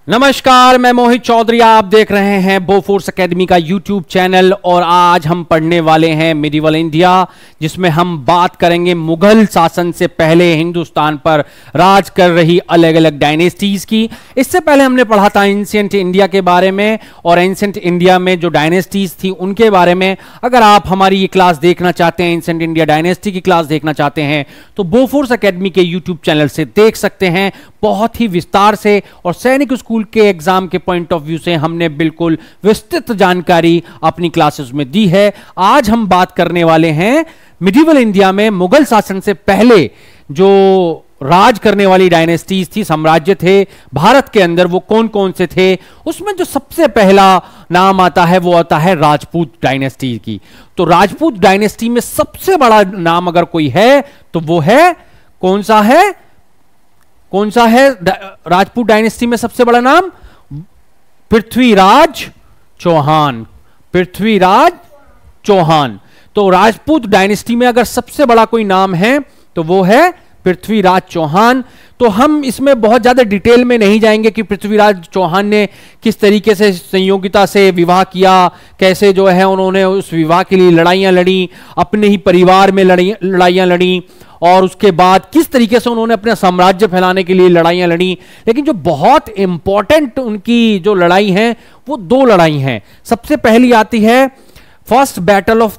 नमस्कार, मैं मोहित चौधरी। आप देख रहे हैं बोफोर्स एकेडमी का यूट्यूब चैनल और आज हम पढ़ने वाले हैं मिडिवल इंडिया, जिसमें हम बात करेंगे मुगल शासन से पहले हिंदुस्तान पर राज कर रही अलग अलग डायनेस्टीज की। इससे पहले हमने पढ़ा था एंशिएंट इंडिया के बारे में और एंशिएंट इंडिया में जो डायनेस्टीज थी उनके बारे में। अगर आप हमारी ये क्लास देखना चाहते हैं, एंशिएंट इंडिया डायनेस्टी की क्लास देखना चाहते हैं, तो बोफोर्स एकेडमी के यूट्यूब चैनल से देख सकते हैं। बहुत ही विस्तार से और सैनिक स्कूल के एग्जाम के पॉइंट ऑफ व्यू से हमने बिल्कुल विस्तृत जानकारी अपनी क्लासेस में दी है। आज हम बात करने वाले हैं मिडिवल इंडिया में मुगल शासन से पहले जो राज करने वाली डायनेस्टीज थी, साम्राज्य थे भारत के अंदर, वो कौन कौन से थे। उसमें जो सबसे पहला नाम आता है वो आता है राजपूत डायनेस्टी की। तो राजपूत डायनेस्टी में सबसे बड़ा नाम अगर कोई है तो वो है, कौन सा है राजपूत डायनेस्टी में सबसे बड़ा नाम? पृथ्वीराज चौहान। पृथ्वीराज चौहान। तो राजपूत डायनेस्टी में अगर सबसे बड़ा कोई नाम है तो वो है पृथ्वीराज चौहान। तो हम इसमें बहुत ज्यादा डिटेल में नहीं जाएंगे कि पृथ्वीराज चौहान ने किस तरीके से संयोगिता से विवाह किया, कैसे जो है उन्होंने उस विवाह के लिए लड़ाइयां लड़ी, अपने ही परिवार में लड़ाइयां लड़ी, और उसके बाद किस तरीके से उन्होंने अपना साम्राज्य फैलाने के लिए लड़ाइयां लड़ी। लेकिन जो बहुत इंपॉर्टेंट उनकी जो लड़ाई है वो दो लड़ाई हैं। सबसे पहली आती है फर्स्ट बैटल ऑफ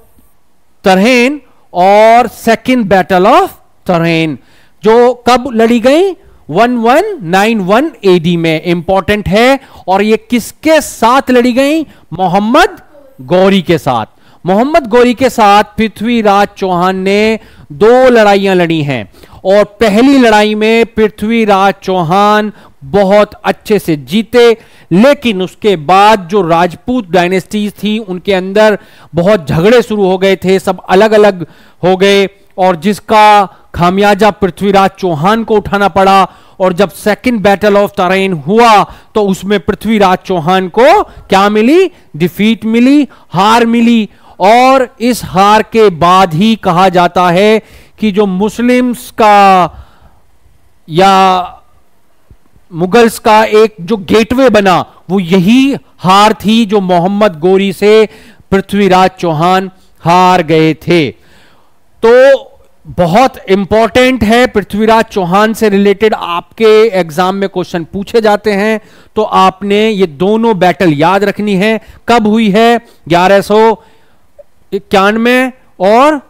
तरहेन और सेकंड बैटल ऑफ तरहेन, जो कब लड़ी गई? 1191 एडी में। इंपॉर्टेंट है। और ये किसके साथ लड़ी गई? मोहम्मद गौरी के साथ। मोहम्मद गौरी के साथ पृथ्वीराज चौहान ने दो लड़ाइयां लड़ी हैं और पहली लड़ाई में पृथ्वीराज चौहान बहुत अच्छे से जीते। लेकिन उसके बाद जो राजपूत डायनेस्टीज थी उनके अंदर बहुत झगड़े शुरू हो गए थे, सब अलग अलग हो गए और जिसका खामियाजा पृथ्वीराज चौहान को उठाना पड़ा। और जब सेकंड बैटल ऑफ तरहेन हुआ तो उसमें पृथ्वीराज चौहान को क्या मिली? डिफीट मिली, हार मिली। और इस हार के बाद ही कहा जाता है कि जो मुस्लिम्स का या मुगल्स का एक जो गेटवे बना वो यही हार थी, जो मोहम्मद गौरी से पृथ्वीराज चौहान हार गए थे। तो बहुत इंपॉर्टेंट है, पृथ्वीराज चौहान से रिलेटेड आपके एग्जाम में क्वेश्चन पूछे जाते हैं, तो आपने ये दोनों बैटल याद रखनी है। कब हुई है? 1191 और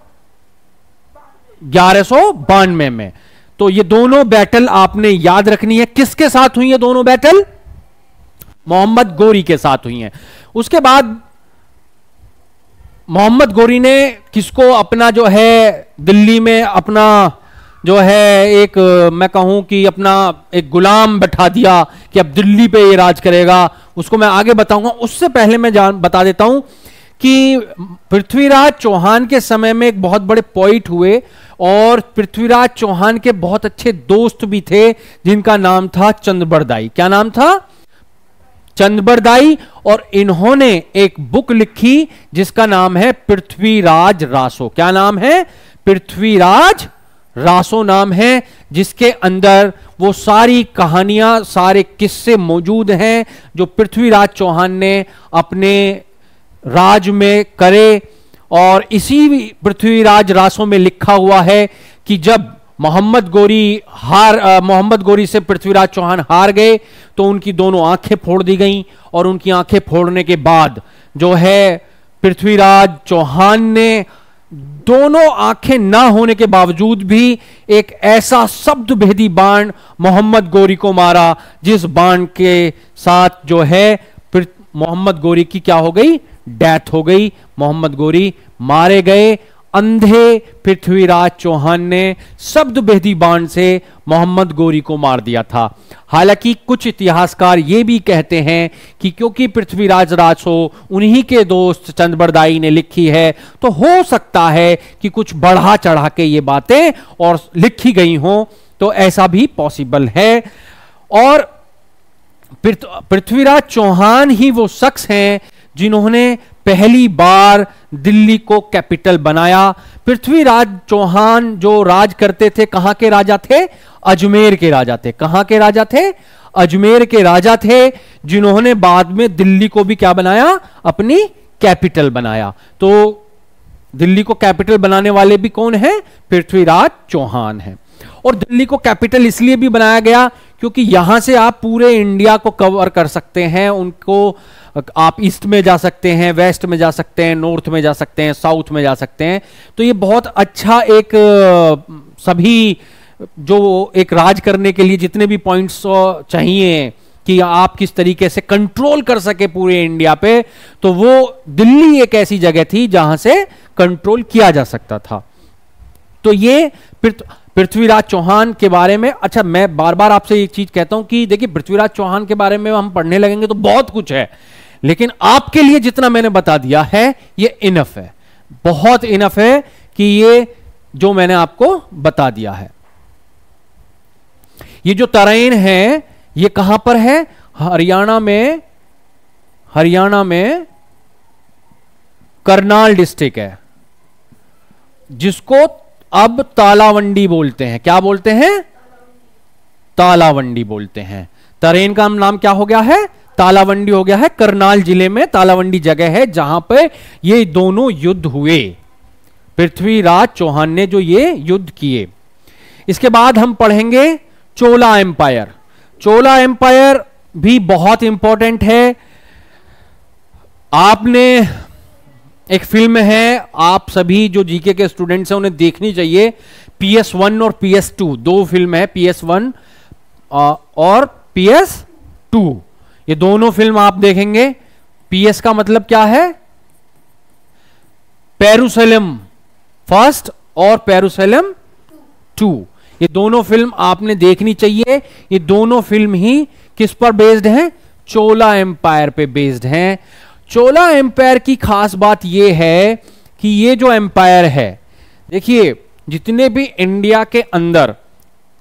1192 में। तो ये दोनों बैटल आपने याद रखनी है। किसके साथ हुई है दोनों बैटल? मोहम्मद गौरी के साथ हुई हैं। उसके बाद मोहम्मद गौरी ने किसको अपना जो है दिल्ली में अपना जो है एक, मैं कहूं कि अपना एक गुलाम बैठा दिया कि अब दिल्ली पे ये राज करेगा। उसको मैं आगे बताऊंगा। उससे पहले मैं बता देता हूं कि पृथ्वीराज चौहान के समय में एक बहुत बड़े पोइट हुए और पृथ्वीराज चौहान के बहुत अच्छे दोस्त भी थे जिनका नाम था चंद्रबरदाई। क्या नाम था? चंद्रबरदाई। और इन्होंने एक बुक लिखी जिसका नाम है पृथ्वीराज रासो। क्या नाम है? पृथ्वीराज रासो नाम है, जिसके अंदर वो सारी कहानियां, सारे किस्से मौजूद हैं जो पृथ्वीराज चौहान ने अपने राज में करे। और इसी पृथ्वीराज रासो में लिखा हुआ है कि जब मोहम्मद गौरी से पृथ्वीराज चौहान हार गए तो उनकी दोनों आंखें फोड़ दी गईं। और उनकी आंखें फोड़ने के बाद जो है पृथ्वीराज चौहान ने दोनों आंखें ना होने के बावजूद भी एक ऐसा शब्द भेदी बाण मोहम्मद गौरी को मारा, जिस बाण के साथ जो है मोहम्मद गौरी की क्या हो गई? डेथ हो गई। मोहम्मद गौरी मारे गए। अंधे पृथ्वीराज चौहान ने शब्द भेदी बाण से मोहम्मद गौरी को मार दिया था। हालांकि कुछ इतिहासकार ये भी कहते हैं कि क्योंकि पृथ्वीराज रासो उन्हीं के दोस्त चंद्रबरदाई ने लिखी है, तो हो सकता है कि कुछ बढ़ा चढ़ा के ये बातें और लिखी गई हों, तो ऐसा भी पॉसिबल है। और पृथ्वीराज चौहान ही वो शख्स हैं जिन्होंने पहली बार दिल्ली को कैपिटल बनाया। पृथ्वीराज चौहान जो राज करते थे, कहां के राजा थे? अजमेर के राजा थे। कहां के राजा थे? अजमेर के राजा थे, जिन्होंने बाद में दिल्ली को भी क्या बनाया, अपनी कैपिटल बनाया। तो दिल्ली को कैपिटल बनाने वाले भी कौन है, पृथ्वीराज चौहान है। और दिल्ली को कैपिटल इसलिए भी बनाया गया क्योंकि यहां से आप पूरे इंडिया को कवर कर सकते हैं। उनको आप ईस्ट में जा सकते हैं, वेस्ट में जा सकते हैं, नॉर्थ में जा सकते हैं, साउथ में जा सकते हैं। तो ये बहुत अच्छा एक सभी जो एक राज करने के लिए जितने भी पॉइंट्स चाहिए कि आप किस तरीके से कंट्रोल कर सके पूरे इंडिया पे, तो वो दिल्ली एक ऐसी जगह थी जहां से कंट्रोल किया जा सकता था। तो ये पृथ्वीराज चौहान के बारे में, अच्छा मैं बार बार आपसे एक चीज कहता हूं कि देखिए पृथ्वीराज चौहान के बारे में हम पढ़ने लगेंगे तो बहुत कुछ है, लेकिन आपके लिए जितना मैंने बता दिया है ये इनफ है, बहुत इनफ है कि ये जो मैंने आपको बता दिया है। ये जो तराइन है ये कहां पर है, हरियाणा में करनाल डिस्ट्रिक्ट है, जिसको अब तालावंडी बोलते हैं। क्या बोलते हैं, तालावंडी बोलते हैं। तरेन का नाम क्या हो गया है, तालावंडी हो गया है। करनाल जिले में तालावंडी जगह है जहां पे ये दोनों युद्ध हुए, पृथ्वीराज चौहान ने जो ये युद्ध किए। इसके बाद हम पढ़ेंगे चोला एम्पायर। चोला एम्पायर भी बहुत इंपॉर्टेंट है। आपने एक फिल्म है, आप सभी जो जीके के स्टूडेंट्स हैं उन्हें देखनी चाहिए, PS1 और PS2 दो फिल्म है, PS1 और PS2। ये दोनों फिल्म आप देखेंगे। PS का मतलब क्या है, पेरुसलम फर्स्ट और पेरुसलम 2। ये दोनों फिल्म आपने देखनी चाहिए। ये दोनों फिल्म ही किस पर बेस्ड हैं, चोला एम्पायर पे बेस्ड हैं। चोला एम्पायर की खास बात यह है कि ये जो एम्पायर है, देखिए जितने भी इंडिया के अंदर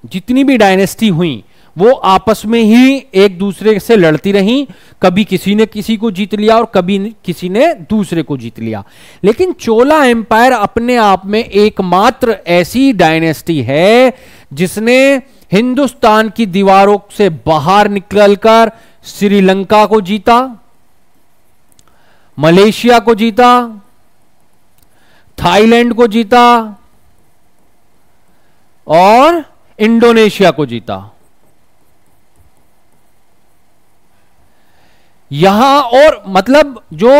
जितनी भी डायनेस्टी हुई वो आपस में ही एक दूसरे से लड़ती रही। कभी किसी ने किसी को जीत लिया और कभी किसी ने दूसरे को जीत लिया। लेकिन चोला एम्पायर अपने आप में एकमात्र ऐसी डायनेस्टी है जिसने हिंदुस्तान की दीवारों से बाहर निकलकर श्रीलंका को जीता, मलेशिया को जीता, थाईलैंड को जीता और इंडोनेशिया को जीता। यहां और मतलब जो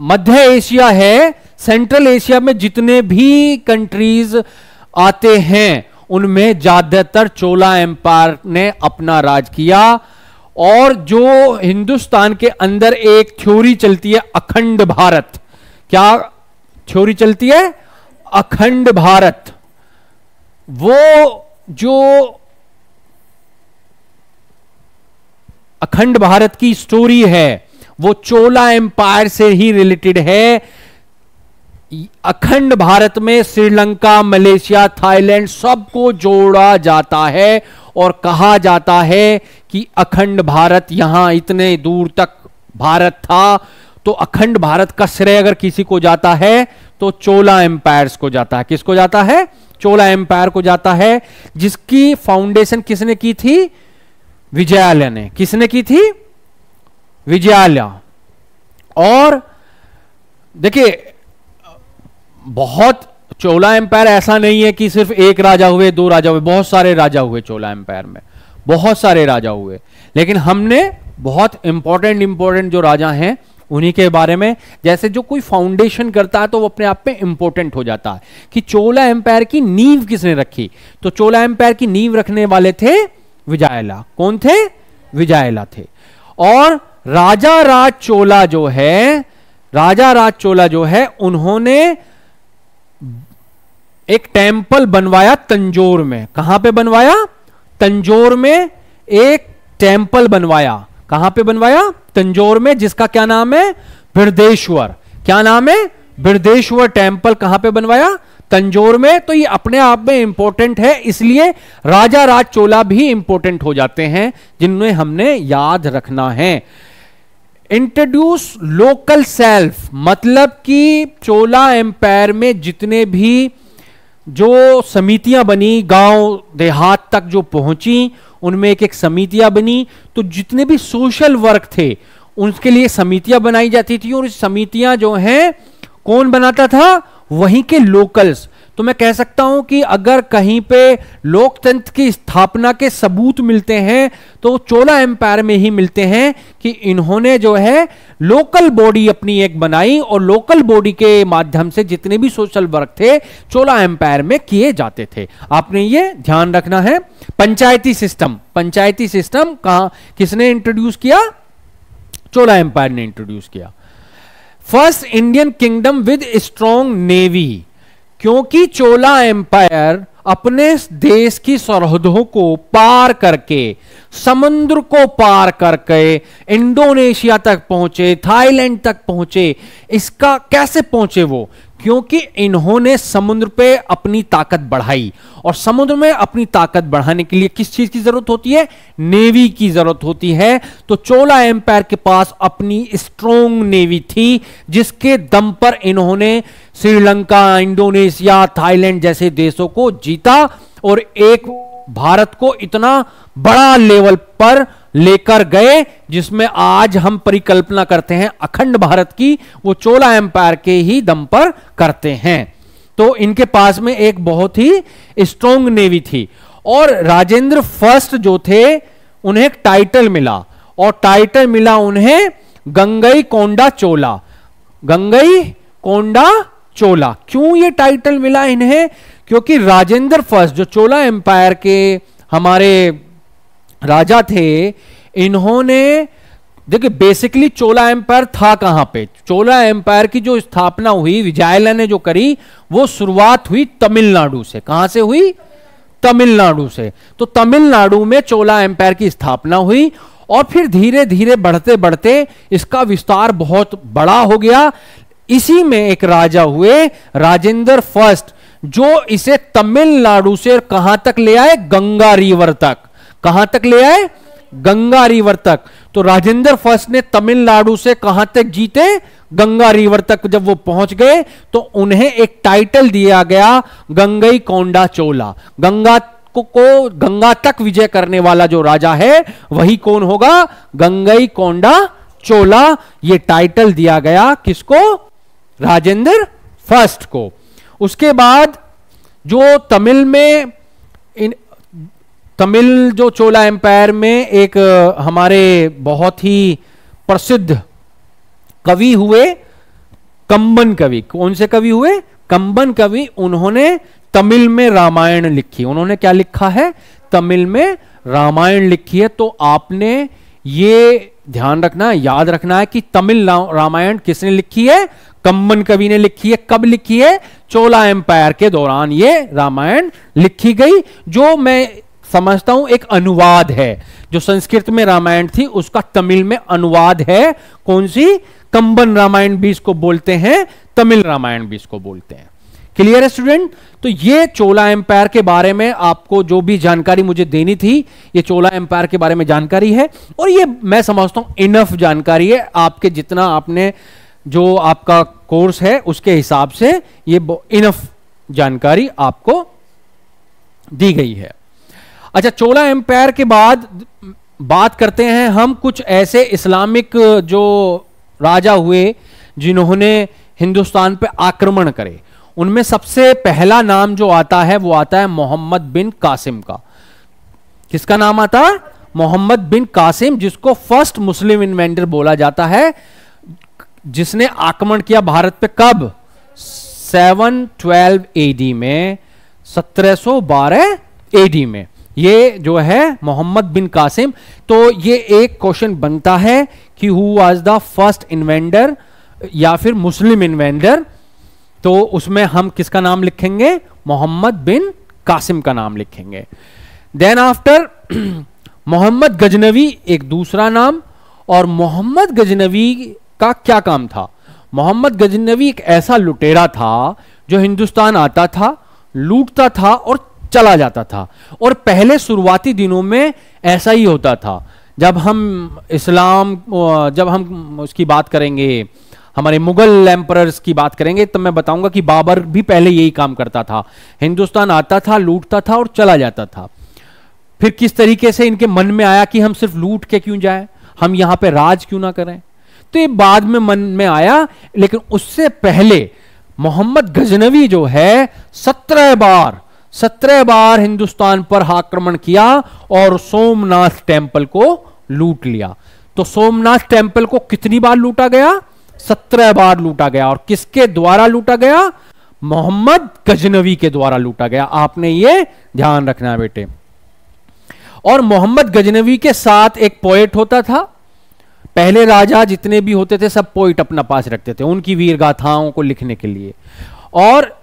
मध्य एशिया है, सेंट्रल एशिया में जितने भी कंट्रीज आते हैं उनमें ज्यादातर चोला एम्पायर ने अपना राज किया। और जो हिंदुस्तान के अंदर एक थ्योरी चलती है अखंड भारत, क्या थ्योरी चलती है, अखंड भारत, वो जो अखंड भारत की स्टोरी है वो चोला एम्पायर से ही रिलेटेड है। अखंड भारत में श्रीलंका, मलेशिया, थाईलैंड सबको जोड़ा जाता है और कहा जाता है कि अखंड भारत, यहां इतने दूर तक भारत था। तो अखंड भारत का श्रेय अगर किसी को जाता है तो चोला एम्पायर्स को जाता है। किसको जाता है, चोला एम्पायर को जाता है, जिसकी फाउंडेशन किसने की थी, विजयालय ने। किसने की थी, विजयालय। और देखिए बहुत चोला एम्पायर ऐसा नहीं है कि सिर्फ एक राजा हुए, दो राजा हुए, बहुत सारे राजा हुए चोला एम्पायर में, बहुत सारे राजा हुए। लेकिन हमने बहुत इंपॉर्टेंट जो राजा हैं उन्हीं के बारे में, जैसे जो कोई फाउंडेशन करता है तो वो अपने आप में इंपॉर्टेंट हो जाता है कि चोला एम्पायर की नींव किसने रखी। तो चोला एम्पायर की नींव रखने वाले थे विजयालय। कौन थे, विजयालय थे। और राजा राज चोला जो है उन्होंने एक टेंपल बनवाया तंजौर में। कहां पे बनवाया, तंजौर में एक टेंपल बनवाया। कहां पे बनवाया, तंजौर में, जिसका क्या नाम है, बृहदेश्वर। क्या नाम है, बृहदेश्वर टेंपल। कहां पे बनवाया, तंजौर में। तो ये अपने आप में इंपॉर्टेंट है, इसलिए राजा राज चोला भी इंपॉर्टेंट हो जाते हैं जिन्हें हमने याद रखना है। इंट्रोड्यूस लोकल सेल्फ, मतलब कि चोला एम्पायर में जितने भी जो समितियां बनी, गांव देहात तक जो पहुंची, उनमें एक एक समितियां बनी। तो जितने भी सोशल वर्क थे उनके लिए समितियां बनाई जाती थी, और समितियां जो हैं कौन बनाता था, वहीं के लोकल्स। तो मैं कह सकता हूं कि अगर कहीं पे लोकतंत्र की स्थापना के सबूत मिलते हैं तो चोला एम्पायर में ही मिलते हैं कि इन्होंने जो है लोकल बॉडी अपनी एक बनाई, और लोकल बॉडी के माध्यम से जितने भी सोशल वर्क थे चोला एम्पायर में किए जाते थे। आपने ये ध्यान रखना है। पंचायती सिस्टम, पंचायती सिस्टम कहां किसने इंट्रोड्यूस किया, चोला एम्पायर ने इंट्रोड्यूस किया। First Indian kingdom with strong navy, क्योंकि चोला एम्पायर अपने देश की सरहदों को पार करके, समुद्र को पार करके इंडोनेशिया तक पहुंचे, थाईलैंड तक पहुंचे। इसका कैसे पहुंचे वो, क्योंकि इन्होंने समुद्र पे अपनी ताकत बढ़ाई, और समुद्र में अपनी ताकत बढ़ाने के लिए किस चीज की जरूरत होती है, नेवी की जरूरत होती है। तो चोला एम्पायर के पास अपनी स्ट्रॉन्ग नेवी थी, जिसके दम पर इन्होंने श्रीलंका, इंडोनेशिया, थाईलैंड जैसे देशों को जीता, और एक भारत को इतना बड़ा लेवल पर लेकर गए जिसमें आज हम परिकल्पना करते हैं अखंड भारत की, वो चोला एम्पायर के ही दम पर करते हैं। तो इनके पास में एक बहुत ही स्ट्रॉन्ग नेवी थी। और राजेंद्र फर्स्ट जो थे उन्हें एक टाइटल मिला, और टाइटल मिला उन्हें गंगईकोंडा चोला। गंगईकोंडा चोला, क्यों ये टाइटल मिला इन्हें, क्योंकि राजेंद्र फर्स्ट जो चोला एम्पायर के हमारे राजा थे, इन्होंने देखिए बेसिकली चोला एम्पायर था कहां पे, चोला एम्पायर की जो स्थापना हुई विजयला ने जो करी, वो शुरुआत हुई तमिलनाडु से। कहां से हुई, तमिलनाडु से। तो तमिलनाडु में चोला एम्पायर की स्थापना हुई, और फिर धीरे धीरे बढ़ते बढ़ते इसका विस्तार बहुत बड़ा हो गया। इसी में एक राजा हुए राजेंद्र फर्स्ट, जो इसे तमिलनाडु से कहां तक ले आए, गंगा रिवर तक। कहां तक ले आए, गंगा रिवर तक। तो राजेंद्र फर्स्ट ने तमिलनाडु से कहां तक जीते, गंगा रिवर तक। जब वो पहुंच गए तो उन्हें एक टाइटल दिया गया गंगईकोंडा चोला। गंगा तक विजय करने वाला जो राजा है वही कौन होगा, गंगईकोंडा चोला। ये टाइटल दिया गया किसको, राजेंद्र फर्स्ट को। उसके बाद जो तमिल जो चोला एम्पायर में एक हमारे बहुत ही प्रसिद्ध कवि हुए, कंबन कवि। कौन से कवि हुए, कंबन कवि। उन्होंने तमिल में रामायण लिखी। उन्होंने क्या लिखा है, तमिल में रामायण लिखी है। तो आपने ये ध्यान रखना, याद रखना है कि तमिल रामायण किसने लिखी है, कंबन कवि ने लिखी है। कब लिखी है, चोला एम्पायर के दौरान ये रामायण लिखी गई, जो मैं समझता हूं एक अनुवाद है। जो संस्कृत में रामायण थी उसका तमिल में अनुवाद है। कौन सी, कंबन रामायण भी इसको बोलते हैं, तमिल रामायण भी इसको बोलते हैं। क्लियर है स्टूडेंट। तो ये चोला एम्पायर के बारे में आपको जो भी जानकारी मुझे देनी थी, ये चोला एम्पायर के बारे में जानकारी है, और ये मैं समझता हूं इनफ जानकारी है। आपके जितना आपने जो आपका कोर्स है उसके हिसाब से ये इनफ जानकारी आपको दी गई है। अच्छा, चोला एम्पायर के बाद बात करते हैं हम कुछ ऐसे इस्लामिक जो राजा हुए जिन्होंने हिंदुस्तान पे आक्रमण करे। उनमें सबसे पहला नाम जो आता है वो आता है मोहम्मद बिन कासिम का। किसका नाम आता है, मोहम्मद बिन कासिम, जिसको फर्स्ट मुस्लिम इन्वेंटर बोला जाता है, जिसने आक्रमण किया भारत पे कब, 712 एडी में, 1712 एडी में। ये जो है मोहम्मद बिन कासिम। तो ये एक क्वेश्चन बनता है कि who was the first inventor या फिर मुस्लिम इन्वेंटर। तो उसमें हम किसका नाम लिखेंगे, मोहम्मद बिन कासिम का नाम लिखेंगे। देन आफ्टर मोहम्मद गजनवी एक दूसरा नाम। और मोहम्मद गजनवी का क्या काम था, मोहम्मद गजनवी एक ऐसा लुटेरा था जो हिंदुस्तान आता था, लूटता था और चला जाता था। और पहले शुरुआती दिनों में ऐसा ही होता था। जब हम उसकी बात करेंगे, हमारे मुगल एम्परर्स की बात करेंगे, तो मैं बताऊंगा कि बाबर भी पहले यही काम करता था। हिंदुस्तान आता था, लूटता था और चला जाता था। फिर किस तरीके से इनके मन में आया कि हम सिर्फ लूट के क्यों जाएं, हम यहां पे राज क्यों ना करें। तो ये बाद में मन में आया, लेकिन उससे पहले मोहम्मद गजनवी जो है 17 बार हिंदुस्तान पर आक्रमण किया और सोमनाथ टेम्पल को लूट लिया। तो सोमनाथ टेम्पल को कितनी बार लूटा गया? 17 बार लूटा गया। और किसके द्वारा लूटा गया? मोहम्मद गजनवी के द्वारा लूटा गया। आपने ये ध्यान रखना है बेटे। और मोहम्मद गजनवी के साथ एक पोएट होता था। पहले राजा जितने भी होते थे सब पोइट अपना पास रखते थे उनकी वीर गाथाओं को लिखने के लिए। और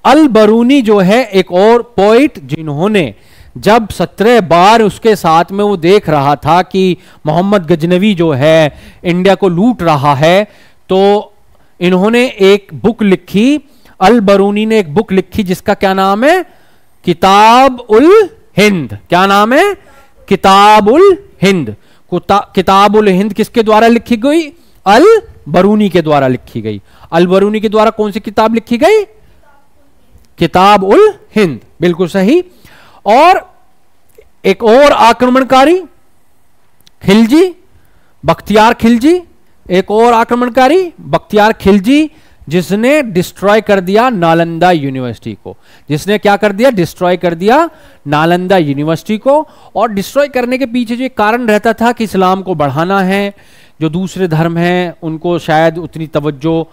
अल बरूनी जो है एक और पोइट, जिन्होंने जब 17 बार उसके साथ में वो देख रहा था कि मोहम्मद गजनवी जो है इंडिया को लूट रहा है, तो इन्होंने एक बुक लिखी, अल बरूनी ने एक बुक लिखी जिसका क्या नाम है? किताब उल हिंद। क्या नाम है? किताब उल हिंद। किताब उल हिंद किसके द्वारा लिखी गई? अल बरूनी के द्वारा लिखी गई। अल बरूनी के द्वारा कौन सी किताब लिखी गई? किताब उल हिंद, बिल्कुल सही। और एक और आक्रमणकारी खिलजी, बख्तियार खिलजी, एक और आक्रमणकारी बख्तियार खिलजी, जिसने डिस्ट्रॉय कर दिया नालंदा यूनिवर्सिटी को। जिसने क्या कर दिया? डिस्ट्रॉय कर दिया नालंदा यूनिवर्सिटी को। और डिस्ट्रॉय करने के पीछे जो कारण रहता था कि इस्लाम को बढ़ाना है, जो दूसरे धर्म हैं उनको शायद उतनी तवज्जो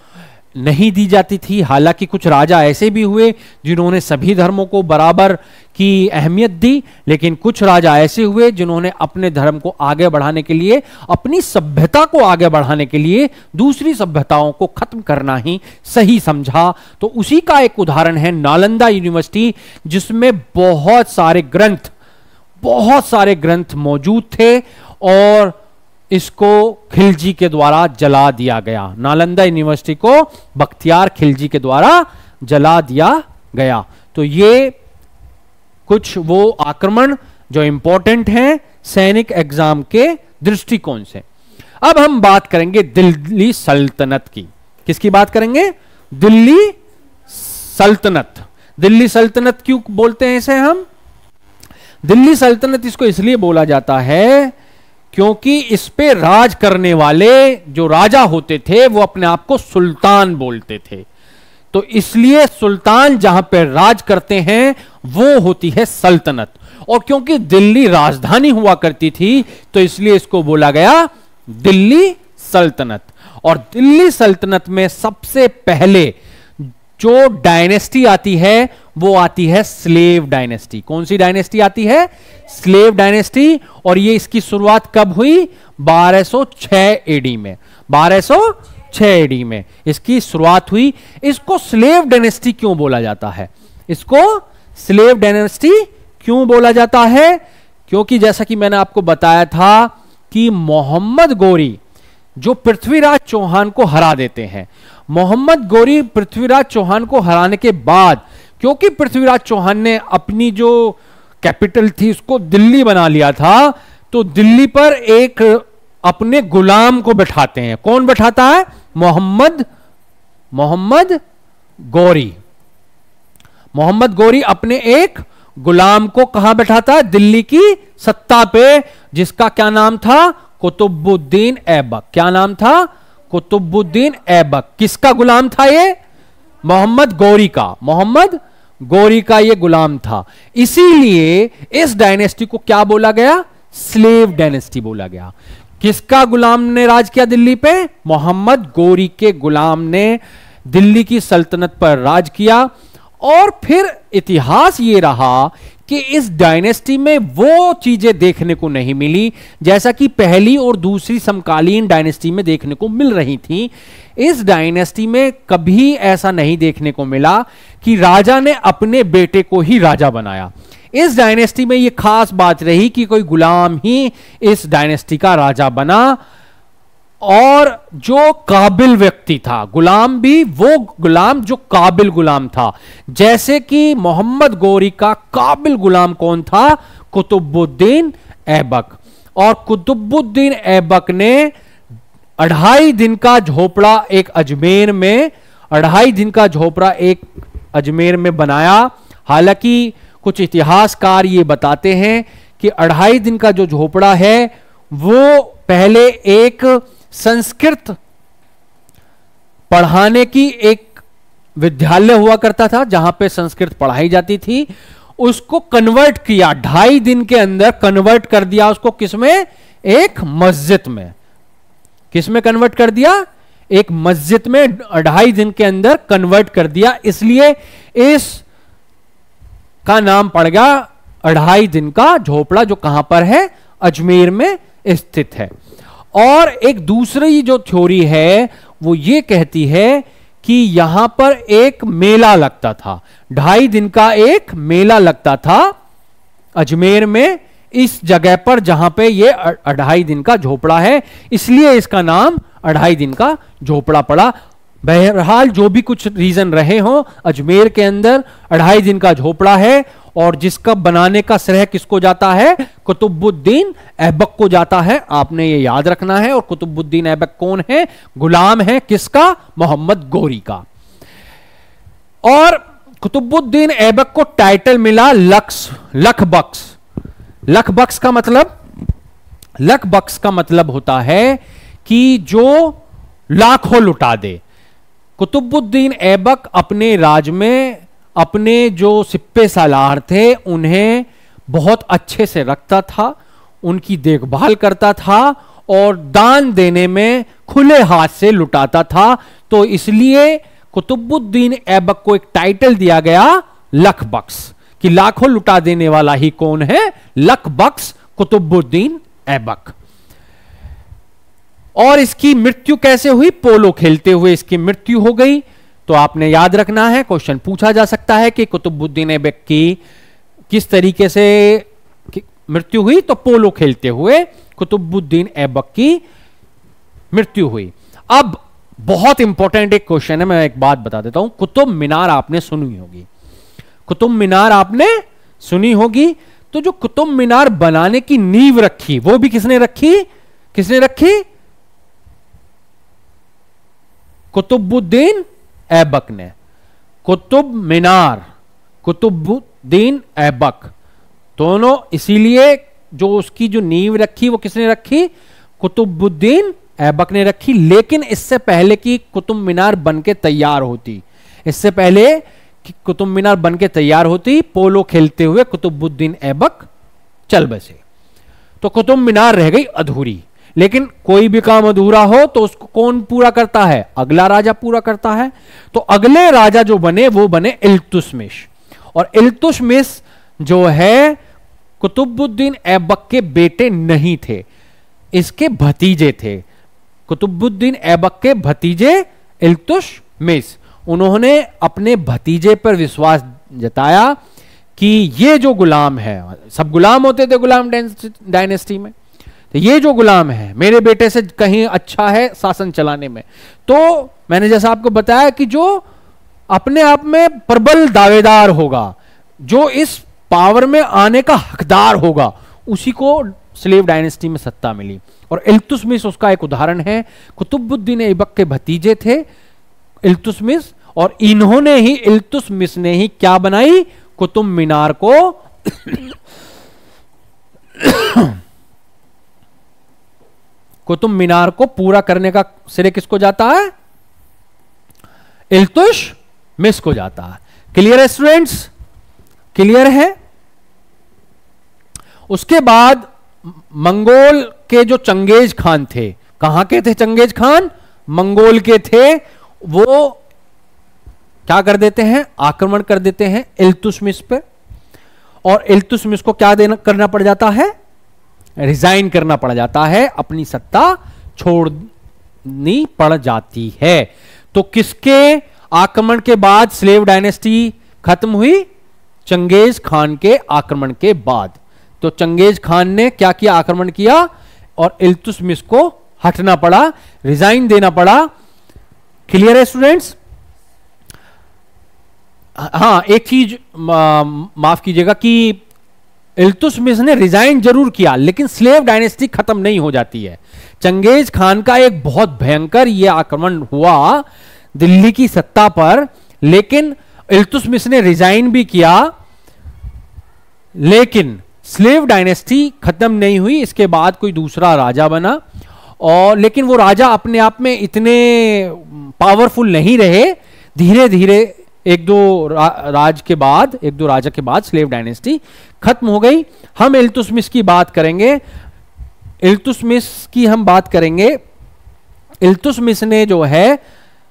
नहीं दी जाती थी। हालांकि कुछ राजा ऐसे भी हुए जिन्होंने सभी धर्मों को बराबर की अहमियत दी, लेकिन कुछ राजा ऐसे हुए जिन्होंने अपने धर्म को आगे बढ़ाने के लिए, अपनी सभ्यता को आगे बढ़ाने के लिए दूसरी सभ्यताओं को खत्म करना ही सही समझा। तो उसी का एक उदाहरण है नालंदा यूनिवर्सिटी, जिसमें बहुत सारे ग्रंथ मौजूद थे और इसको खिलजी के द्वारा जला दिया गया। नालंदा यूनिवर्सिटी को बख्तियार खिलजी के द्वारा जला दिया गया। तो ये कुछ वो आक्रमण जो इंपॉर्टेंट हैं सैनिक एग्जाम के दृष्टिकोण से। अब हम बात करेंगे दिल्ली सल्तनत की। किसकी बात करेंगे? दिल्ली सल्तनत। दिल्ली सल्तनत क्यों बोलते हैं इसे हम? दिल्ली सल्तनत इसको इसलिए बोला जाता है क्योंकि इस पे राज करने वाले जो राजा होते थे वो अपने आप को सुल्तान बोलते थे। तो इसलिए सुल्तान जहां पे राज करते हैं वो होती है सल्तनत। और क्योंकि दिल्ली राजधानी हुआ करती थी तो इसलिए इसको बोला गया दिल्ली सल्तनत। और दिल्ली सल्तनत में सबसे पहले जो डायनेस्टी आती है वो आती है स्लेव डायनेस्टी। कौन सी डायनेस्टी आती है? Slave dynasty. और ये इसकी शुरुआत कब हुई? 1206 एडी में। 1206 एडी में इसकी शुरुआत हुई। इसको स्लेव डायनेस्टी क्यों बोला जाता है? इसको स्लेव डायनेस्टी क्यों बोला जाता है? क्योंकि जैसा कि मैंने आपको बताया था कि मोहम्मद गोरी जो पृथ्वीराज चौहान को हरा देते हैं, मोहम्मद गोरी पृथ्वीराज चौहान को हराने के बाद, क्योंकि पृथ्वीराज चौहान ने अपनी जो कैपिटल थी उसको दिल्ली बना लिया था, तो दिल्ली पर एक अपने गुलाम को बैठाते हैं। कौन बैठाता है? मोहम्मद गोरी। मोहम्मद गोरी अपने एक गुलाम को कहां बैठाता है? दिल्ली की सत्ता पे, जिसका क्या नाम था? कुतुबुद्दीन ऐबक। क्या नाम था? कुतुबुद्दीन ऐबक। किसका गुलाम था ये? मोहम्मद गोरी का। मोहम्मद गोरी का ये गुलाम था। इसीलिए इस डायनेस्टी को क्या बोला गया? स्लेव डायनेस्टी बोला गया। किसका गुलाम ने राज किया दिल्ली पे? मोहम्मद गोरी के गुलाम ने दिल्ली की सल्तनत पर राज किया। और फिर इतिहास ये रहा कि इस डायनेस्टी में वो चीजें देखने को नहीं मिली जैसा कि पहली और दूसरी समकालीन डायनेस्टी में देखने को मिल रही थी। इस डायनेस्टी में कभी ऐसा नहीं देखने को मिला कि राजा ने अपने बेटे को ही राजा बनाया। इस डायनेस्टी में यह खास बात रही कि कोई गुलाम ही इस डायनेस्टी का राजा बना, और जो काबिल व्यक्ति था, गुलाम भी वो गुलाम जो काबिल गुलाम था। जैसे कि मोहम्मद गोरी का काबिल गुलाम कौन था? कुतुबुद्दीन ऐबक। और कुतुबुद्दीन ऐबक ने 2.5 दिन का झोपड़ा एक अजमेर में, 2.5 दिन का झोपड़ा एक अजमेर में बनाया। हालांकि कुछ इतिहासकार ये बताते हैं कि 2.5 दिन का जो झोपड़ा है वो पहले एक संस्कृत पढ़ाने की एक विद्यालय हुआ करता था जहां पे संस्कृत पढ़ाई जाती थी, उसको कन्वर्ट किया 2.5 दिन के अंदर, कन्वर्ट कर दिया उसको किसमें, एक मस्जिद में। किसमें कन्वर्ट कर दिया, एक मस्जिद में 2.5 दिन के अंदर कन्वर्ट कर दिया, इसलिए इस का नाम पड़ गया 2.5 दिन का झोपड़ा, जो कहां पर है, अजमेर में स्थित है। और एक दूसरी जो थ्योरी है वो ये कहती है कि यहां पर एक मेला लगता था, 2.5 दिन का एक मेला लगता था अजमेर में, इस जगह पर जहां पे ये 2.5 दिन का झोपड़ा है, इसलिए इसका नाम 2.5 दिन का झोपड़ा पड़ा। बहरहाल जो भी कुछ रीजन रहे हो, अजमेर के अंदर 2.5 दिन का झोपड़ा है, और जिसका बनाने का श्रेय किसको जाता है, कुतुबुद्दीन ऐबक को जाता है, आपने ये याद रखना है। और कुतुबुद्दीन ऐबक कौन है, गुलाम है किसका, मोहम्मद गोरी का। और कुतुबुद्दीन ऐबक को टाइटल मिला लखबख्श। लखबख्श का मतलब, लखबख्श का मतलब होता है कि जो लाखों लुटा दे। कुतुबुद्दीन ऐबक अपने राज में अपने जो सिप्पे सालार थे उन्हें बहुत अच्छे से रखता था, उनकी देखभाल करता था और दान देने में खुले हाथ से लुटाता था। तो इसलिए कुतुबुद्दीन ऐबक को एक टाइटल दिया गया लखबख्श, कि लाखों लुटा देने वाला ही कौन है, लखबख्श कुतुबुद्दीन ऐबक। और इसकी मृत्यु कैसे हुई, पोलो खेलते हुए इसकी मृत्यु हो गई। तो आपने याद रखना है, क्वेश्चन पूछा जा सकता है कि कुतुबुद्दीन ऐबक की किस तरीके से मृत्यु हुई, तो पोलो खेलते हुए कुतुबुद्दीन ऐबक की मृत्यु हुई। अब बहुत इंपॉर्टेंट एक क्वेश्चन है, मैं एक बात बता देता हूं। कुतुब मीनार आपने सुनी होगी, कुतुब मीनार आपने सुनी होगी। तो जो कुतुब मीनार बनाने की नींव रखी, वो भी किसने रखी, किसने रखी, कुतुबुद्दीन ऐबक ने। कुतुब मीनार, कुतुबुद्दीन ऐबक दोनों, इसीलिए जो उसकी जो नींव रखी वो किसने रखी, कुतुबुद्दीन ऐबक ने रखी। लेकिन इससे पहले कि कुतुब मीनार बनके तैयार होती, इससे पहले कि कुतुब मीनार बनके तैयार होती, पोलो खेलते हुए कुतुबुद्दीन ऐबक चल बसे। तो कुतुब मीनार रह गई अधूरी। लेकिन कोई भी काम अधूरा हो तो उसको कौन पूरा करता है, अगला राजा पूरा करता है। तो अगले राजा जो बने वो बने इल्तुतमिश। और इल्तुतमिश जो है कुतुबुद्दीन ऐबक के बेटे नहीं थे, इसके भतीजे थे। कुतुबुद्दीन ऐबक के भतीजे इल्तुतमिश, उन्होंने अपने भतीजे पर विश्वास जताया कि ये जो गुलाम है, सब गुलाम होते थे गुलाम डायनेस्टी में, तो ये जो गुलाम है मेरे बेटे से कहीं अच्छा है शासन चलाने में। तो मैंने जैसा आपको बताया कि जो अपने आप में प्रबल दावेदार होगा, जो इस पावर में आने का हकदार होगा, उसी को स्लेव डायनेस्टी में सत्ता मिली। और इल्तुतमिश उसका एक उदाहरण है। कुतुबुद्दीन ऐबक के भतीजे थे इल्तुतमिश, और इन्होंने ही, इल्तुतमिश ने ही क्या बनाई, कुतुब मीनार को कुतुब मीनार को पूरा करने का श्रेय किसको जाता है, इल्तुतमिश को जाता है। क्लियर है स्टूडेंट्स, क्लियर है। उसके बाद मंगोल के जो चंगेज खान थे, कहां के थे चंगेज खान, मंगोल के थे। वो क्या कर देते हैं, आक्रमण कर देते हैं इल्तुतमिश पे, और इल्तुतमिश को क्या करना पड़ जाता है, रिजाइन करना पड़ जाता है, अपनी सत्ता छोड़नी पड़ जाती है। तो किसके आक्रमण के बाद स्लेव डायनेस्टी खत्म हुई, चंगेज खान के आक्रमण के बाद। तो चंगेज खान ने क्या किया, आक्रमण किया, और इल्तुतमिश को हटना पड़ा, रिजाइन देना पड़ा। क्लियर है स्टूडेंट्स। हां, एक चीज माफ कीजिएगा कि इल्तुतमिश ने रिजाइन जरूर किया, लेकिन स्लेव डायनेस्टी खत्म नहीं हो जाती है। चंगेज खान का एक बहुत भयंकर यह आक्रमण हुआ दिल्ली की सत्ता पर, लेकिन इल्तुतमिश ने रिजाइन भी किया, लेकिन स्लेव डायनेस्टी खत्म नहीं हुई, इसके बाद कोई दूसरा राजा बना, और लेकिन वो राजा अपने आप में इतने पावरफुल नहीं रहे। धीरे धीरे एक दो राजा के बाद स्लेव डायनेस्टी खत्म हो गई। हम इल्तुतमिश की बात करेंगे। इल्तुतमिश की हम बात करेंगे। इल्तुतमिश ने जो है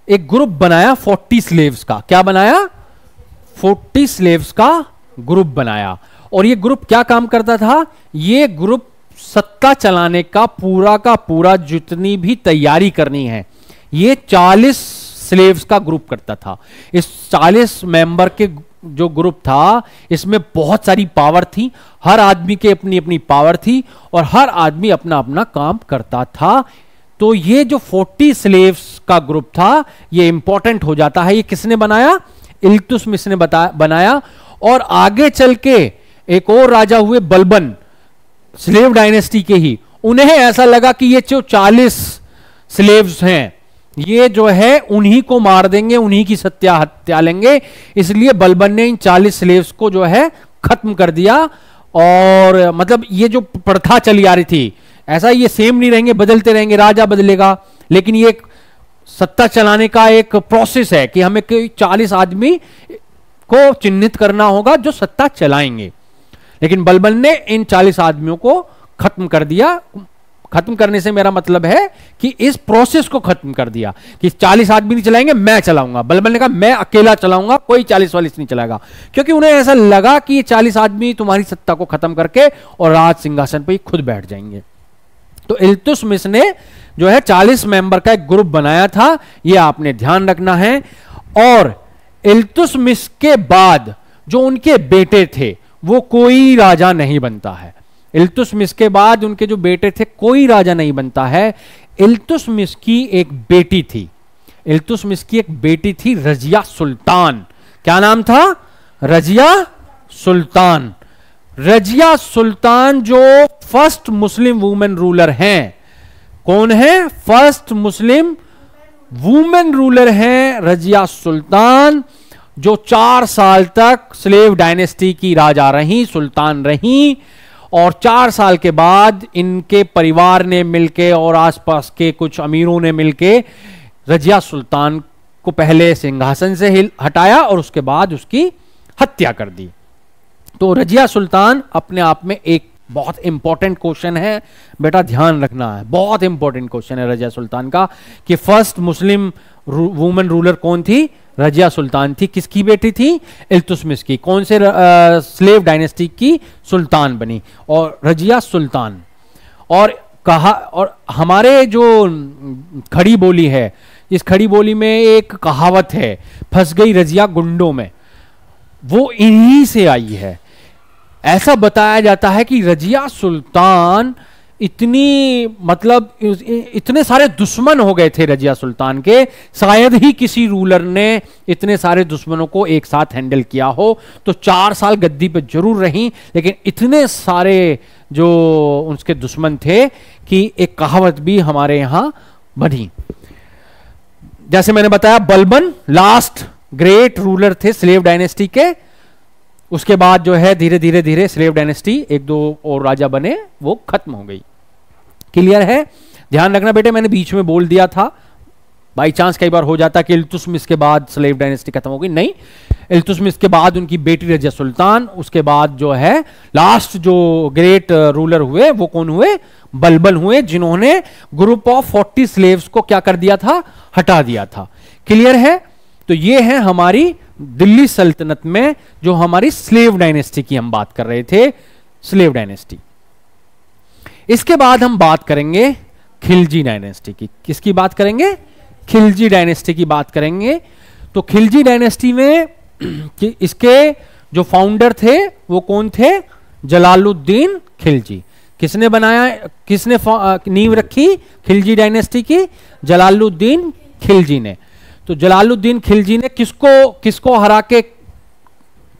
एक ग्रुप बनाया 40 स्लेव्स का। क्या बनाया? 40 स्लेव्स का ग्रुप बनाया। और ये ग्रुप क्या काम करता था? ये ग्रुप सत्ता चलाने का पूरा जितनी भी तैयारी करनी है, ये 40 स्लेव्स का ग्रुप करता था। इस 40 मेंबर के जो ग्रुप था, इसमें बहुत सारी पावर थी, हर आदमी के अपनी अपनी पावर थी, और हर आदमी अपना अपना काम करता था। तो ये जो 40 स्लेव्स का ग्रुप था, ये इंपॉर्टेंट हो जाता है। ये किसने बनाया? इल्तुतमिश ने बनाया। और आगे चल के एक और राजा हुए बलबन, स्लेव डायनेस्टी के ही। उन्हें ऐसा लगा कि ये जो 40 स्लेव्स हैं, ये जो है उन्हीं को मार देंगे, उन्हीं की हत्या लेंगे। इसलिए बलबन ने इन 40 स्लेव्स को जो है खत्म कर दिया। और मतलब ये जो प्रथा चली आ रही थी, ऐसा ये सेम नहीं रहेंगे, बदलते रहेंगे, राजा बदलेगा, लेकिन ये एक सत्ता चलाने का एक प्रोसेस है कि हमें 40 आदमी को चिन्हित करना होगा जो सत्ता चलाएंगे। लेकिन बलबन ने इन 40 आदमियों को खत्म कर दिया। खत्म करने से मेरा मतलब है कि इस प्रोसेस को खत्म कर दिया कि 40 आदमी नहीं चलाएंगे, मैं चलाऊंगा। बलबन ने कहा मैं अकेला चलाऊंगा, कोई 40-40 नहीं चलाएगा, क्योंकि उन्हें ऐसा लगा कि ये 40 आदमी तुम्हारी सत्ता को खत्म करके और राज सिंहासन पर ही खुद बैठ जाएंगे। तो इल्तुतमिश ने जो है 40 मेंबर का एक ग्रुप बनाया था, ये आपने ध्यान रखना है। और इल्तुतमिश के बाद जो उनके बेटे थे, वो कोई राजा नहीं बनता है। इल्तुतमिश के बाद उनके जो बेटे थे, कोई राजा नहीं बनता है। इल्तुतमिश की एक बेटी थी। इल्तुतमिश की एक बेटी थी रजिया सुल्तान। क्या नाम था? रजिया सुल्तान। रजिया सुल्तान जो फर्स्ट मुस्लिम वुमेन रूलर हैं। कौन है? फर्स्ट मुस्लिम वुमेन रूलर हैं रजिया सुल्तान, जो 4 साल तक स्लेव डायनेस्टी की राजा रही, सुल्तान रही। और 4 साल के बाद इनके परिवार ने मिलके और आसपास के कुछ अमीरों ने मिलके रजिया सुल्तान को पहले सिंहासन से हटाया और उसके बाद उसकी हत्या कर दी। तो रजिया सुल्तान अपने आप में एक बहुत इंपॉर्टेंट क्वेश्चन है, बेटा ध्यान रखना है, बहुत इंपॉर्टेंट क्वेश्चन है रजिया सुल्तान का कि फर्स्ट मुस्लिम वुमेन रूलर कौन थी? रजिया सुल्तान थी। किसकी बेटी थी? इल्तुतमिश की। कौन से स्लेव डायनेस्टी की सुल्तान बनी? और रजिया सुल्तान। और कहा, और हमारे जो खड़ी बोली है, इस खड़ी बोली में एक कहावत है, फंस गई रजिया गुंडों में, वो इन्हीं से आई है। ऐसा बताया जाता है कि रजिया सुल्तान इतनी, मतलब इतने सारे दुश्मन हो गए थे रजिया सुल्तान के, शायद ही किसी रूलर ने इतने सारे दुश्मनों को एक साथ हैंडल किया हो। तो 4 साल गद्दी पे जरूर रही, लेकिन इतने सारे जो उसके दुश्मन थे कि एक कहावत भी हमारे यहां बनी। जैसे मैंने बताया, बलबन लास्ट ग्रेट रूलर थे स्लेव डायनेस्टी के। उसके बाद जो है धीरे धीरे धीरे स्लेव डायनेस्टी, 1-2 और राजा बने, वो खत्म हो गई। क्लियर है? ध्यान रखना बेटे, मैंने बीच में बोल दिया था, बाई चांस कई बार हो जाता कि इल्तुतमिश के बाद स्लेव डायनेस्टी खत्म हो गई। नहीं, इल्तुतमिश के बाद उनकी बेटी रजिया सुल्तान, उसके बाद जो है लास्ट जो ग्रेट रूलर हुए वो कौन हुए? बलबन हुए, जिन्होंने ग्रुप ऑफ 40 स्लेव्स को क्या कर दिया था? हटा दिया था। क्लियर है? तो ये है हमारी दिल्ली सल्तनत में जो हमारी स्लेव डायनेस्टी की हम बात कर रहे थे, स्लेव डायनेस्टी। इसके बाद हम बात करेंगे खिलजी डायनेस्टी की। किसकी बात करेंगे? खिलजी डायनेस्टी की बात करेंगे। तो खिलजी डायनेस्टी में इसके जो फाउंडर थे वो कौन थे? जलालुद्दीन खिलजी। किसने बनाया, किसने नींव रखी खिलजी डायनेस्टी की? जलालुद्दीन खिलजी ने। तो जलालुद्दीन खिलजी ने किसको हरा के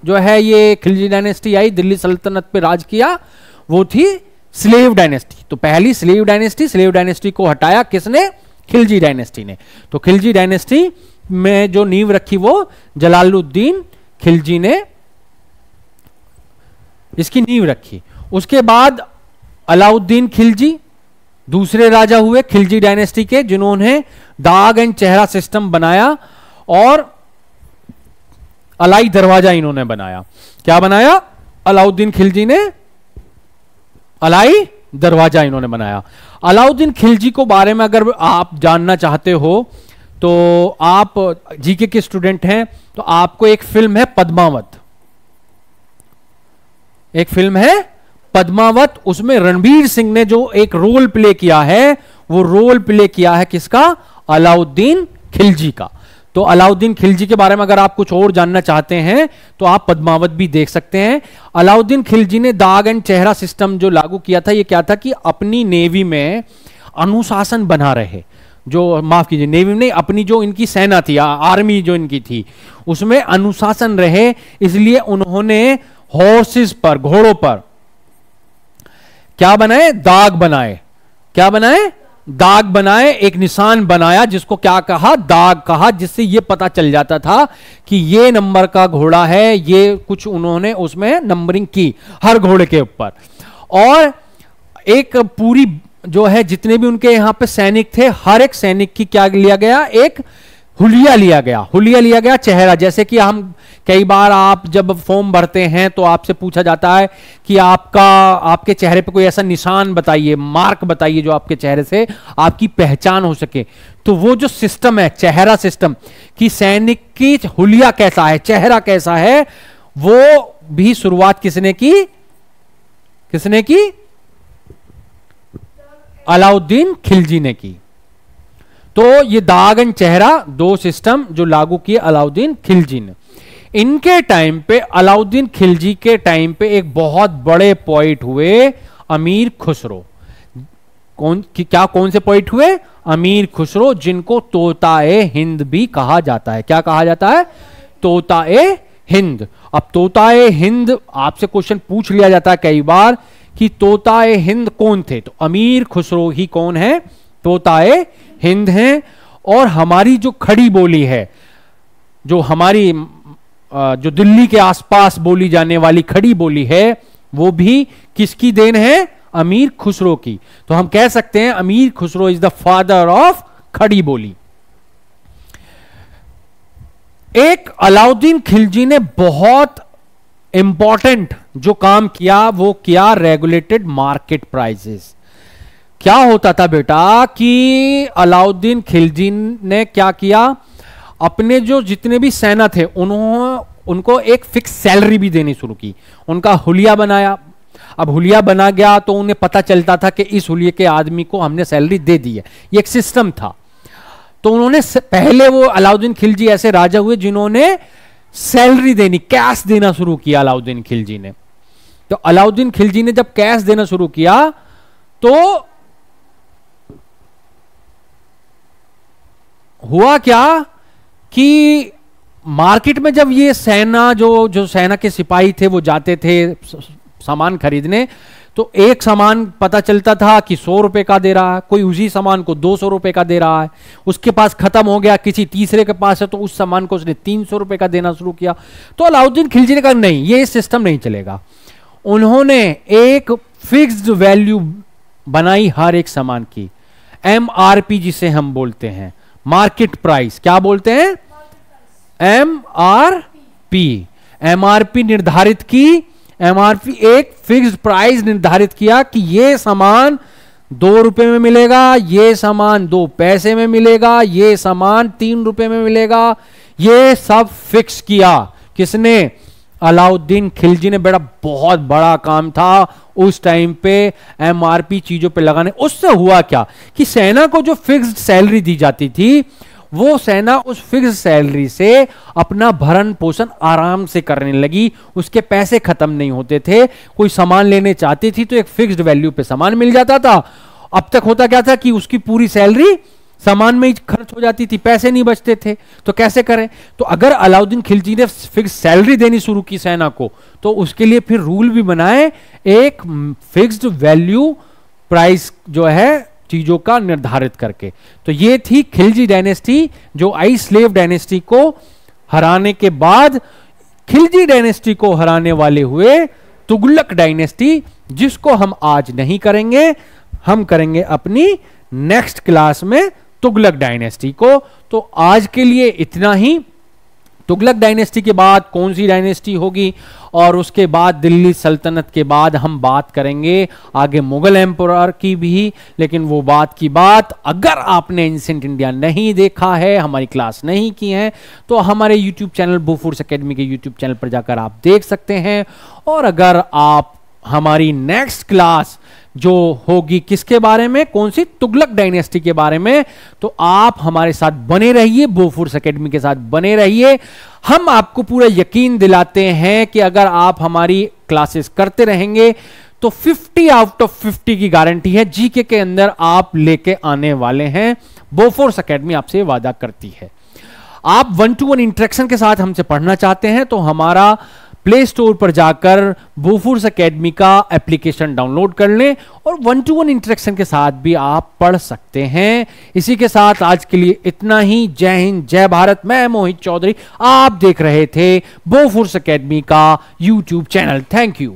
जो है ये खिलजी डायनेस्टी आई, दिल्ली सल्तनत पे राज किया? वो थी स्लेव डायनेस्टी। तो पहली स्लेव डायनेस्टी को हटाया किसने? खिलजी डायनेस्टी ने। तो खिलजी डायनेस्टी में जो नींव रखी वो जलालुद्दीन खिलजी ने इसकी नींव रखी। उसके बाद अलाउद्दीन खिलजी दूसरे राजा हुए खिलजी डायनेस्टी के, जिन्होंने दाग एंड चेहरा सिस्टम बनाया और अलाई दरवाजा इन्होंने बनाया। क्या बनाया? अलाउद्दीन खिलजी ने अलाई दरवाजा इन्होंने बनाया। अलाउद्दीन खिलजी को बारे में अगर आप जानना चाहते हो तो आप जीके के स्टूडेंट हैं तो आपको एक फिल्म है पद्मावत, एक फिल्म है पद्मावत, उसमें रणबीर सिंह ने जो एक रोल प्ले किया है वो रोल प्ले किया है किसका? अलाउद्दीन खिलजी का। तो अलाउद्दीन खिलजी के बारे में अगर आप कुछ और जानना चाहते हैं तो आप पद्मावत भी देख सकते हैं। अलाउद्दीन खिलजी ने दाग एंड चेहरा सिस्टम जो लागू किया था, ये क्या था कि अपनी नेवी में अनुशासन बना रहे, जो माफ कीजिए नेवी में नहीं, अपनी जो इनकी सेना थी, आर्मी जो इनकी थी, उसमें अनुशासन रहे, इसलिए उन्होंने हॉर्सेस पर, घोड़ों पर क्या बनाए? दाग बनाए। क्या बनाए? दाग बनाए, एक निशान बनाया जिसको क्या कहा? दाग कहा, जिससे यह पता चल जाता था कि ये नंबर का घोड़ा है, ये कुछ उन्होंने उसमें नंबरिंग की हर घोड़े के ऊपर। और एक पूरी जो है जितने भी उनके यहां पे सैनिक थे, हर एक सैनिक की क्या लिया गया? एक हुलिया लिया गया, हुलिया लिया गया, चेहरा। जैसे कि हम कई बार आप जब फॉर्म भरते हैं तो आपसे पूछा जाता है कि आपके चेहरे पे कोई ऐसा निशान बताइए, मार्क बताइए जो आपके चेहरे से आपकी पहचान हो सके। तो वो जो सिस्टम है, चेहरा सिस्टम, कि सैनिक की हुलिया कैसा है, चेहरा कैसा है, वो भी शुरुआत किसने की? किसने की? अलाउद्दीन खिलजी ने की। तो ये दाग एंड चेहरा दो सिस्टम जो लागू किए अलाउद्दीन खिलजी ने। इनके टाइम पे, अलाउद्दीन खिलजी के टाइम पे एक बहुत बड़े पोइट हुए अमीर खुसरो। कौन से पोइट हुए? अमीर खुसरो, जिनको तोताए हिंद भी कहा जाता है। क्या कहा जाता है? तोताए हिंद। अब तोताए हिंद आपसे क्वेश्चन पूछ लिया जाता है कई बार कि तोताए हिंद कौन थे, तो अमीर खुसरो ही कौन है? तोताए हिंद हैं। और हमारी जो खड़ी बोली है, जो हमारी जो दिल्ली के आसपास बोली जाने वाली खड़ी बोली है, वो भी किसकी देन है? अमीर खुसरो की। तो हम कह सकते हैं अमीर Khusro is the father of खड़ी बोली। एक अलाउद्दीन खिलजी ने बहुत इंपॉर्टेंट जो काम किया वो किया रेगुलेटेड मार्केट प्राइसेस। क्या होता था बेटा कि अलाउद्दीन खिलजी ने क्या किया? अपने जो जितने भी सेना थे उनको एक फिक्स सैलरी भी देनी शुरू की। उनका हुलिया बनाया। अब हुलिया बना गया तो उन्हें पता चलता था कि इस हुलिये के आदमी को हमने सैलरी दे दी है, ये एक सिस्टम था। तो उन्होंने पहले, वो अलाउद्दीन खिलजी ऐसे राजा हुए जिन्होंने सैलरी देनी, कैश देना शुरू किया अलाउद्दीन खिलजी ने। तो अलाउद्दीन खिलजी ने जब कैश देना शुरू किया तो हुआ क्या कि मार्केट में जब ये सेना जो सेना के सिपाही थे वो जाते थे सामान खरीदने, तो एक सामान पता चलता था कि 100 रुपए का दे रहा है, कोई उसी सामान को 200 रुपए का दे रहा है, उसके पास खत्म हो गया, किसी तीसरे के पास है तो उस सामान को उसने 300 रुपए का देना शुरू किया। तो अलाउद्दीन खिलजी ने कहा नहीं, ये सिस्टम नहीं चलेगा। उन्होंने एक फिक्स्ड वैल्यू बनाई हर एक सामान की, MRP जिसे हम बोलते हैं, मार्केट प्राइस। क्या बोलते हैं? MRP निर्धारित की। MRP एक फिक्स्ड प्राइस निर्धारित किया कि ये सामान 2 रुपए में मिलेगा, ये सामान 2 पैसे में मिलेगा, ये सामान 3 रुपए में मिलेगा। ये सब फिक्स किया किसने? अलाउद्दीन खिलजी ने। बेटा बहुत बड़ा काम था उस टाइम पे MRP चीजों पे लगाने। उससे हुआ क्या कि सेना को जो फिक्स्ड सैलरी दी जाती थी, वो सेना उस फिक्स सैलरी से अपना भरण पोषण आराम से करने लगी। उसके पैसे खत्म नहीं होते थे। कोई सामान लेने चाहती थी तो एक फिक्स्ड वैल्यू पे सामान मिल जाता था। अब तक होता क्या था कि उसकी पूरी सैलरी सामान में ही खर्च हो जाती थी, पैसे नहीं बचते थे। तो कैसे करें? तो अगर अलाउद्दीन खिलजी ने फिक्स सैलरी देनी शुरू की सेना को, तो उसके लिए फिर रूल भी बनाए, एक फिक्स्ड वैल्यू प्राइस जो है चीजों का निर्धारित करके। तो ये थी खिलजी डायनेस्टी जो आई स्लेव डायनेस्टी को हराने के बाद खिलजी डायनेस्टी को हराने वाले हुए तुगलक डायनेस्टी, जिसको हम आज नहीं करेंगे, हम करेंगे अपनी नेक्स्ट क्लास में तुगलक डायनेस्टी को। तो आज के लिए इतना ही। तुगलक डायनेस्टी के बाद कौन सी डायनेस्टी होगी और उसके बाद दिल्ली सल्तनत के बाद हम बात करेंगे आगे मुगल एम्परर की भी। लेकिन वो बात की बात, अगर आपने एंशिएंट इंडिया नहीं देखा है, हमारी क्लास नहीं की है, तो हमारे यूट्यूब चैनल बोफोर्स एकेडमी के यूट्यूब चैनल पर जाकर आप देख सकते हैं। और अगर आप हमारी नेक्स्ट क्लास जो होगी किसके बारे में, कौन सी, तुगलक डायनेस्टी के बारे में, तो आप हमारे साथ बने रहिए, बोफोर्स एकेडमी के साथ बने रहिए। हम आपको पूरा यकीन दिलाते हैं कि अगर आप हमारी क्लासेस करते रहेंगे तो 50 आउट ऑफ 50 की गारंटी है, जीके के अंदर आप लेके आने वाले हैं। बोफोर्स एकेडमी आपसे वादा करती है। आप 1-to-1 इंटरेक्शन के साथ हमसे पढ़ना चाहते हैं तो हमारा प्ले स्टोर पर जाकर बोफोर्स एकेडमी का एप्लीकेशन डाउनलोड कर लें और 1-to-1 इंटरेक्शन के साथ भी आप पढ़ सकते हैं। इसी के साथ आज के लिए इतना ही। जय हिंद, जय भारत। मैं मोहित चौधरी, आप देख रहे थे बोफोर्स एकेडमी का यूट्यूब चैनल। Thank you.